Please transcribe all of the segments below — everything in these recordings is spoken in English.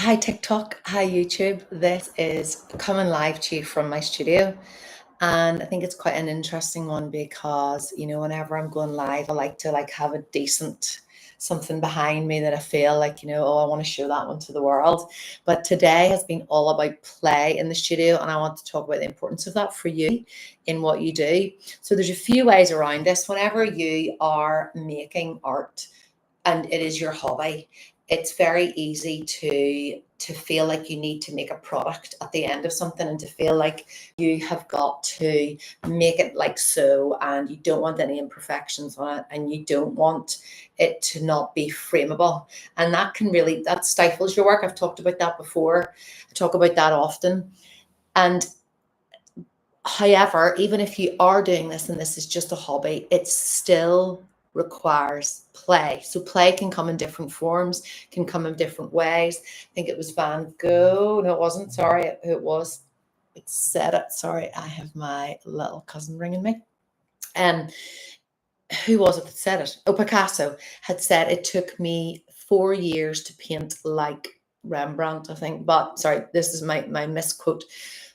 Hi TikTok, hi YouTube. This is coming live to you from my studio. And I think it's quite an interesting one because, whenever I'm going live, I like to have a decent something behind me that I feel like, oh, I want to show that one to the world. But today has been all about play in the studio, and I want to talk about the importance of that for you in what you do. So there's a few ways around this. Whenever you are making art, and it is your hobby, it's very easy to feel like you need to make a product at the end of something, and to feel like you have got to make it like so, and you don't want any imperfections on it, and you don't want it to not be frameable. And that stifles your work. I've talked about that before. I talk about that often. And however, even if you are doing this and this is just a hobby, it still requires play. So play can come in different forms, can come in different ways. I think it was Van Gogh. No, it wasn't. Sorry, who it was. It said it. Sorry, I have my little cousin ringing me. And who was it that said it? Oh, Picasso had said it took me 4 years to paint like Rembrandt, I think. But sorry, this is my misquote.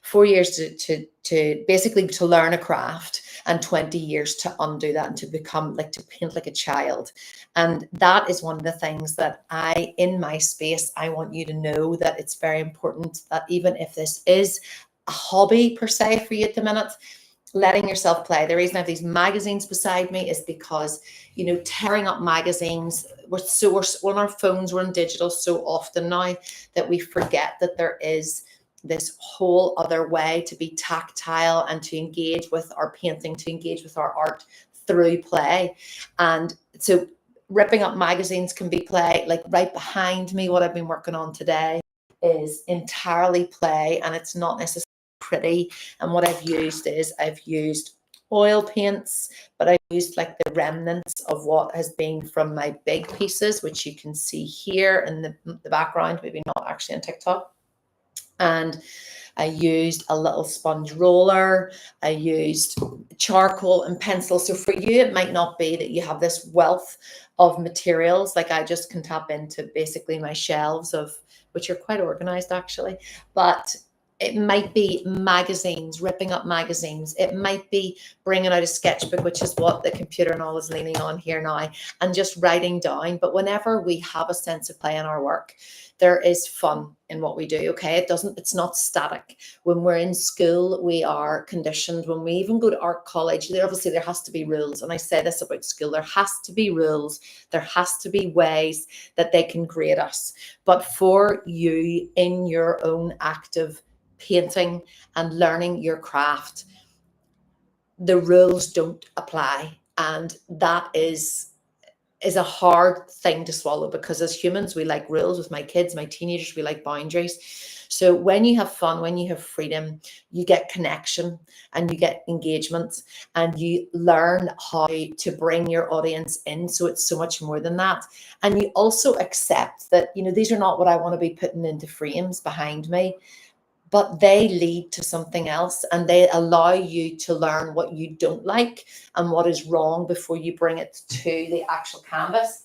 4 years to basically to learn a craft, and 20 years to undo that and to become like to paint like a child. And that is one of the things that in my space, I want you to know that it's very important that even if this is a hobby per se for you at the minute, letting yourself play. The reason I have these magazines beside me is because, tearing up magazines, we're on our phones, we're in digital so often now that we forget that there is this whole other way to be tactile and to engage with our painting, to engage with our art through play. And so ripping up magazines can be play. Like right behind me, what I've been working on today is entirely play, and it's not necessarily pretty. And what I've used oil paints, but I've used like the remnants of what has been from my big pieces, which you can see here in the background, maybe not actually on TikTok. And I used a little sponge roller. I used charcoal and pencil. So for you, it might not be that you have this wealth of materials. Like I just can tap into basically my shelves which are quite organized actually, but it might be magazines, ripping up magazines. It might be bringing out a sketchbook, which is what the computer and all is leaning on here now, and just writing down. But whenever we have a sense of play in our work, there is fun in what we do. Okay. It's not static. When we're in school, we are conditioned. When we even go to art college, obviously there has to be rules. And I say this about school, there has to be rules. There has to be ways that they can grade us. But for you in your own active painting and learning your craft, the rules don't apply. And that is a hard thing to swallow, because as humans, we like rules. With my kids, my teenagers, we like boundaries. So when you have fun, when you have freedom, you get connection and you get engagement, and you learn how to bring your audience in. So it's so much more than that. And you also accept that, these are not what I want to be putting into frames behind me, but they lead to something else, and they allow you to learn what you don't like and what is wrong before you bring it to the actual canvas.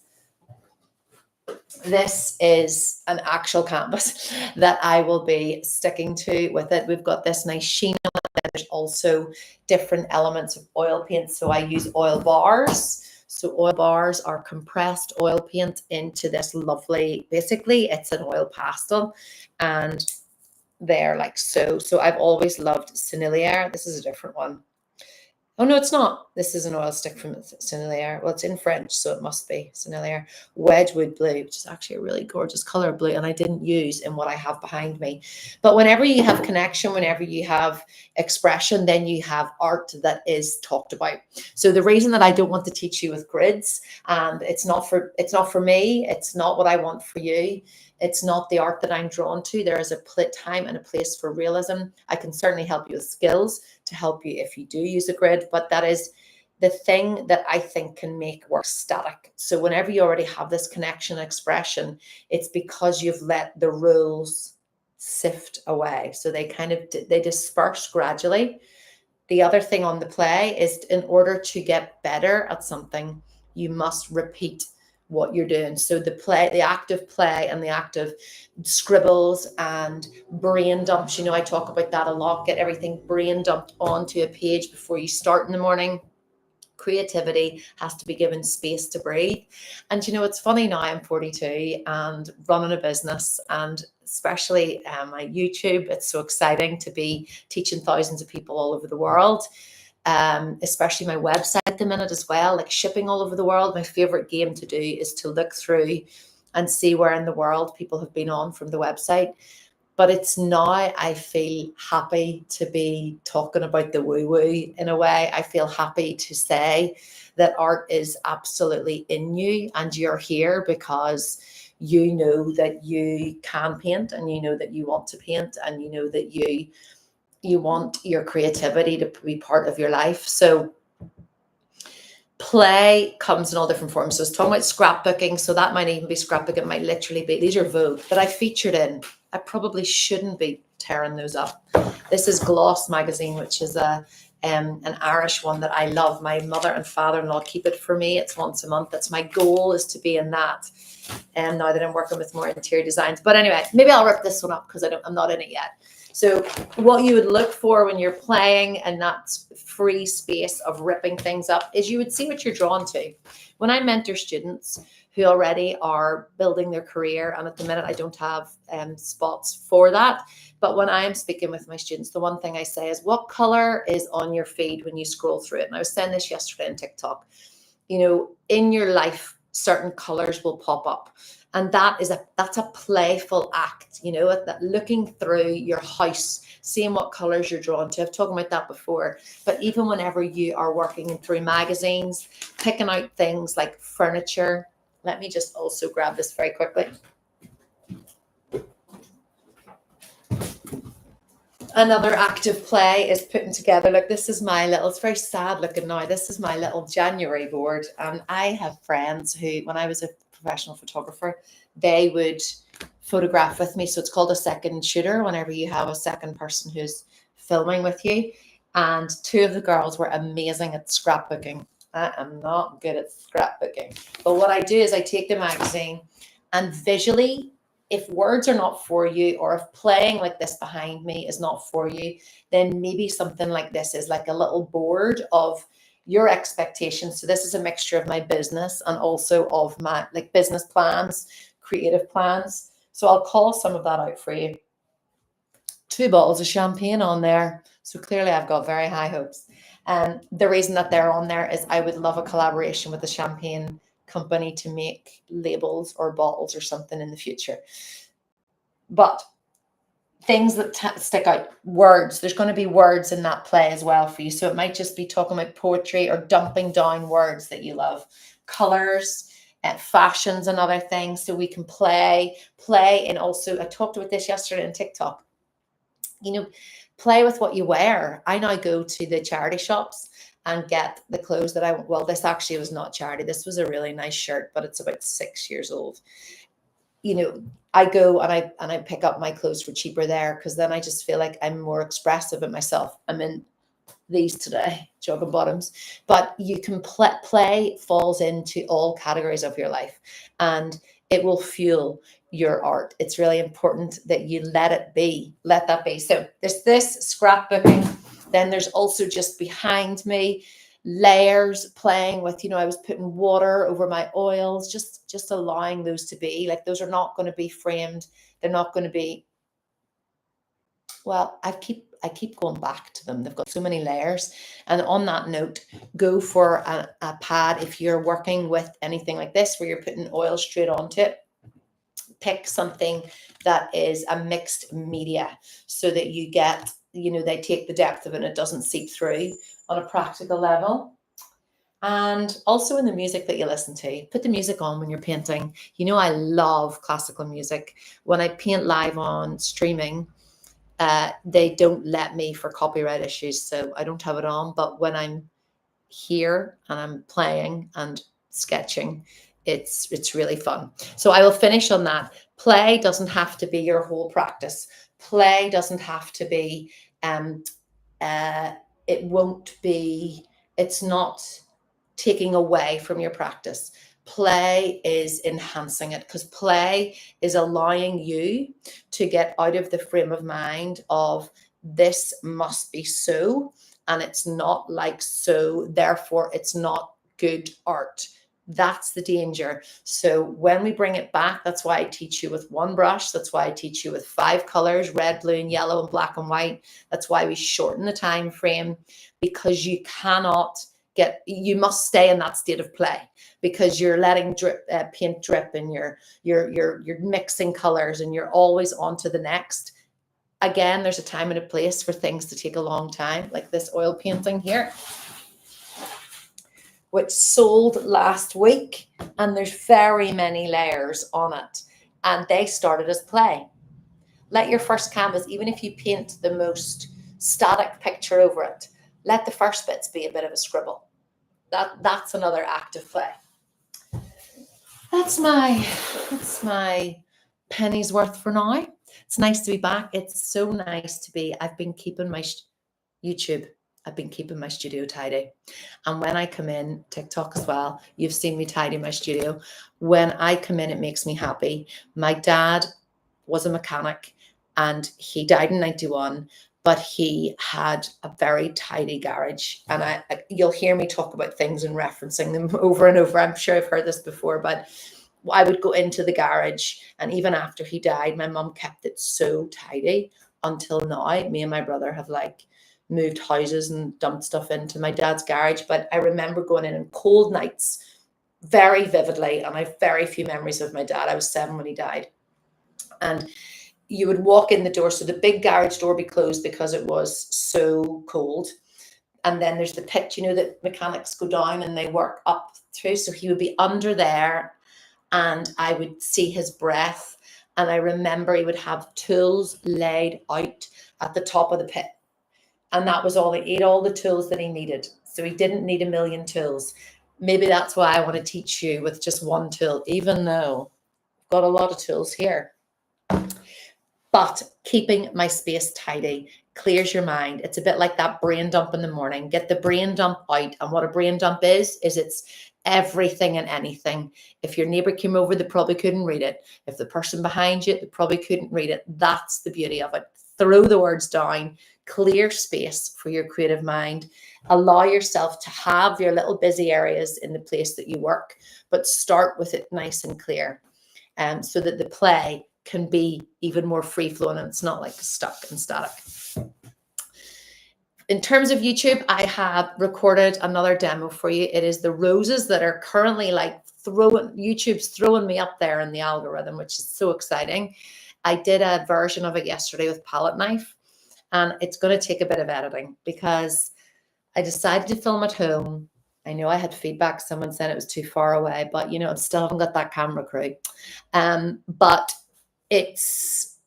This is an actual canvas that I will be sticking to with it. We've got this nice sheen on it. There's also different elements of oil paint. So I use oil bars. So oil bars are compressed oil paint into this lovely, basically it's an oil pastel, and they're like so. So I've always loved Sennelier. This is a different one. Oh, no, it's not. This is an oil stick from Sennelier. Well, it's in French, so it must be Sennelier. Wedgwood blue, which is actually a really gorgeous color blue, and I didn't use in what I have behind me. But whenever you have connection, whenever you have expression, then you have art that is talked about. So the reason that I don't want to teach you with grids, and it's not for me, it's not what I want for you. It's not the art that I'm drawn to. There is a time and a place for realism. I can certainly help you with skills to help you if you do use a grid, but that is the thing that I think can make work static. So whenever you already have this connection and expression, it's because you've let the rules sift away. So they disperse gradually. The other thing on the play is, in order to get better at something, you must repeat what you're doing. So the active play and the active scribbles and brain dumps, I talk about that a lot. Get everything brain dumped onto a page before you start in the morning. Creativity has to be given space to breathe. And it's funny now, I'm 42 and running a business, and especially my YouTube, it's so exciting to be teaching thousands of people all over the world. Especially my website at the minute as well, like shipping all over the world. My favorite game to do is to look through and see where in the world people have been on from the website. But it's now I feel happy to be talking about the woo-woo in a way. I feel happy to say that art is absolutely in you, and you're here because you know that you can paint, and you know that you want to paint, and you know that you want your creativity to be part of your life. So play comes in all different forms. So I was talking about scrapbooking. So that might even be scrapbooking. It might literally be, these are Vogue that I featured in. I probably shouldn't be tearing those up. This is Gloss magazine, which is an Irish one that I love. My mother and father-in-law keep it for me. It's once a month. That's my goal, is to be in that. And now that I'm working with more interior designs. But anyway, maybe I'll rip this one up because I'm not in it yet. So what you would look for when you're playing and that free space of ripping things up is you would see what you're drawn to. When I mentor students who already are building their career, and at the minute I don't have spots for that, but when I am speaking with my students, the one thing I say is, what color is on your feed when you scroll through it? And I was saying this yesterday on TikTok. In your life, certain colors will pop up. And that's a playful act, that looking through your house, seeing what colors you're drawn to. I've talked about that before. But even whenever you are working through magazines, picking out things like furniture. Let me just also grab this very quickly. Another active play is putting together, like, this is my little, it's very sad looking now. This is my little January board. And I have friends who, when I was a professional photographer, they would photograph with me. So it's called a second shooter, whenever you have a second person who's filming with you. And two of the girls were amazing at scrapbooking. I am not good at scrapbooking. But what I do is I take the magazine and visually, if words are not for you, or if playing like this behind me is not for you, then maybe something like this is like a little board of your expectations. So this is a mixture of my business and also of my business plans, creative plans. So I'll call some of that out for you. 2 bottles of champagne on there. So clearly I've got very high hopes. And the reason that they're on there is I would love a collaboration with the champagne company to make labels or bottles or something in the future. But things that stick out, words, there's going to be words in that play as well for you. So it might just be talking about poetry or dumping down words that you love. Colors, fashion's another thing. So we can play. And also, I talked about this yesterday on TikTok. Play with what you wear. I now go to the charity shops and get the clothes that I want. Well, this actually was not charity. This was a really nice shirt, but it's about 6 years old. I go and I pick up my clothes for cheaper there, because then I just feel like I'm more expressive in myself. I'm in these today, jogging bottoms. But you can play falls into all categories of your life, and it will fuel your art. It's really important that you let that be. So there's this scrapbooking. Then there's also just behind me layers, playing with, I was putting water over my oils, just allowing those to be, like, those are not going to be framed. They're not going to be, well, I keep going back to them. They've got so many layers. And on that note, go for a pad. If you're working with anything like this, where you're putting oil straight onto it, pick something that is a mixed media, so that you get, they take the depth of it and it doesn't seep through on a practical level. And also in the music that you listen to, put the music on when you're painting. I love classical music. When I paint live on streaming, they don't let me for copyright issues, so I don't have it on. But when I'm here and I'm playing and sketching, it's really fun. So I will finish on that. Play doesn't have to be your whole practice. Play doesn't have to be it's not taking away from your practice. play is enhancing it, because play is allowing you to get out of the frame of mind of this must be so, and it's not like so, therefore it's not good art. That's the danger. So when we bring it back, that's why I teach you with one brush. That's why I teach you with 5 colors, red, blue, and yellow, and black and white. That's why we shorten the time frame, because you cannot you must stay in that state of play, because you're letting paint drip, and you're mixing colors, and you're always on to the next. Again, there's a time and a place for things to take a long time, like this oil painting here, which sold last week, and there's very many layers on it, and they started as play. Let your first canvas, even if you paint the most static picture over it, let the first bits be a bit of a scribble. That's another act of play. That's my penny's worth for now. It's nice to be back. It's so nice to be. I've been keeping my YouTube. I've been keeping my studio tidy. And when I come in, TikTok as well, you've seen me tidy my studio. When I come in, it makes me happy. My dad was a mechanic, and he died in 91, but he had a very tidy garage. And you'll hear me talk about things and referencing them over and over. I'm sure I've heard this before, but I would go into the garage, and even after he died, my mum kept it so tidy until now. Me and my brother have moved houses and dumped stuff into my dad's garage. But I remember going in on cold nights very vividly, and I have very few memories of my dad. I was 7 when he died. And you would walk in the door, so the big garage door would be closed because it was so cold. And then there's the pit, that mechanics go down and they work up through. So he would be under there, and I would see his breath. And I remember he would have tools laid out at the top of the pit. And that was all. He had all the tools that he needed. So he didn't need a million tools. Maybe that's why I want to teach you with just one tool, even though I've got a lot of tools here. But keeping my space tidy clears your mind. It's a bit like that brain dump in the morning. Get the brain dump out. And what a brain dump is it's everything and anything. If your neighbor came over, they probably couldn't read it. If the person behind you, they probably couldn't read it. That's the beauty of it. Throw the words down, clear space for your creative mind. Allow yourself to have your little busy areas in the place that you work, but start with it nice and clear, so that the play can be even more free-flowing and it's not stuck and static. In terms of YouTube, I have recorded another demo for you. It is the roses that are currently YouTube's throwing me up there in the algorithm, which is so exciting. I did a version of it yesterday with palette knife, and it's going to take a bit of editing because I decided to film at home. I know I had feedback. Someone said it was too far away, but I still haven't got that camera crew. But it's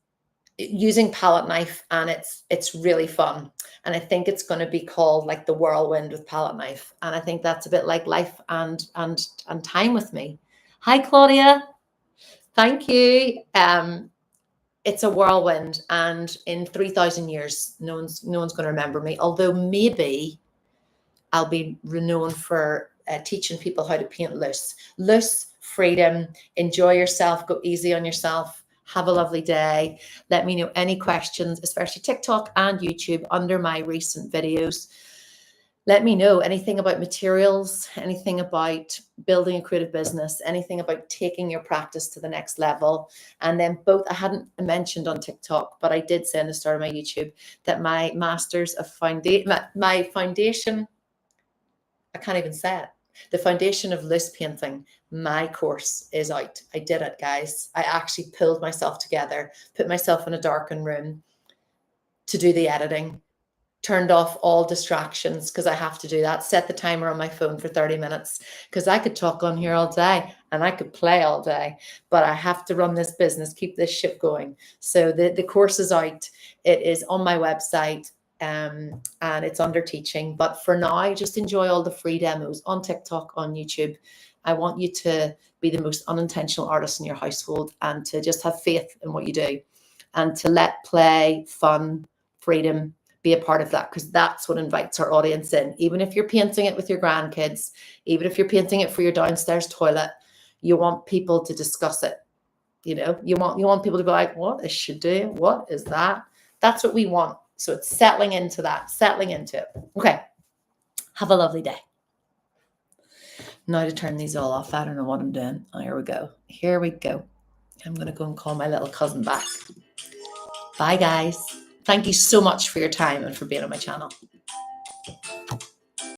using palette knife, and it's really fun. And I think it's going to be called the whirlwind with palette knife. And I think that's a bit like life and time with me. Hi, Claudia. Thank you. It's a whirlwind, and in 3,000 years, no one's going to remember me. Although maybe I'll be renowned for teaching people how to paint loose, freedom, enjoy yourself, go easy on yourself. Have a lovely day. Let me know any questions, especially TikTok and YouTube, under my recent videos. Let me know anything about materials, anything about building a creative business, anything about taking your practice to the next level. And then I hadn't mentioned on TikTok, but I did say in the start of my YouTube that my Masters of my foundation, I can't even say it. The foundation of loose painting, my course is out. I did it, guys. I actually pulled myself together, put myself in a darkened room to do the editing, turned off all distractions because I have to do that, set the timer on my phone for 30 minutes because I could talk on here all day and I could play all day, but I have to run this business, keep this ship going. So the course is out. It is on my website. And it's under teaching, but for now, just enjoy all the free demos on TikTok, on YouTube. I want you to be the most unintentional artist in your household and to just have faith in what you do and to let play, fun, freedom be a part of that, because that's what invites our audience in. Even if you're painting it with your grandkids, even if you're painting it for your downstairs toilet, You want people to discuss it. You know, you want people to be like, what is she doing? What is that? That's what we want. So it's settling into that, settling into it. Okay. Have a lovely day. Now to turn these all off. I don't know what I'm doing. Oh, here we go. Here we go. I'm going to go and call my little cousin back. Bye, guys. Thank you so much for your time and for being on my channel.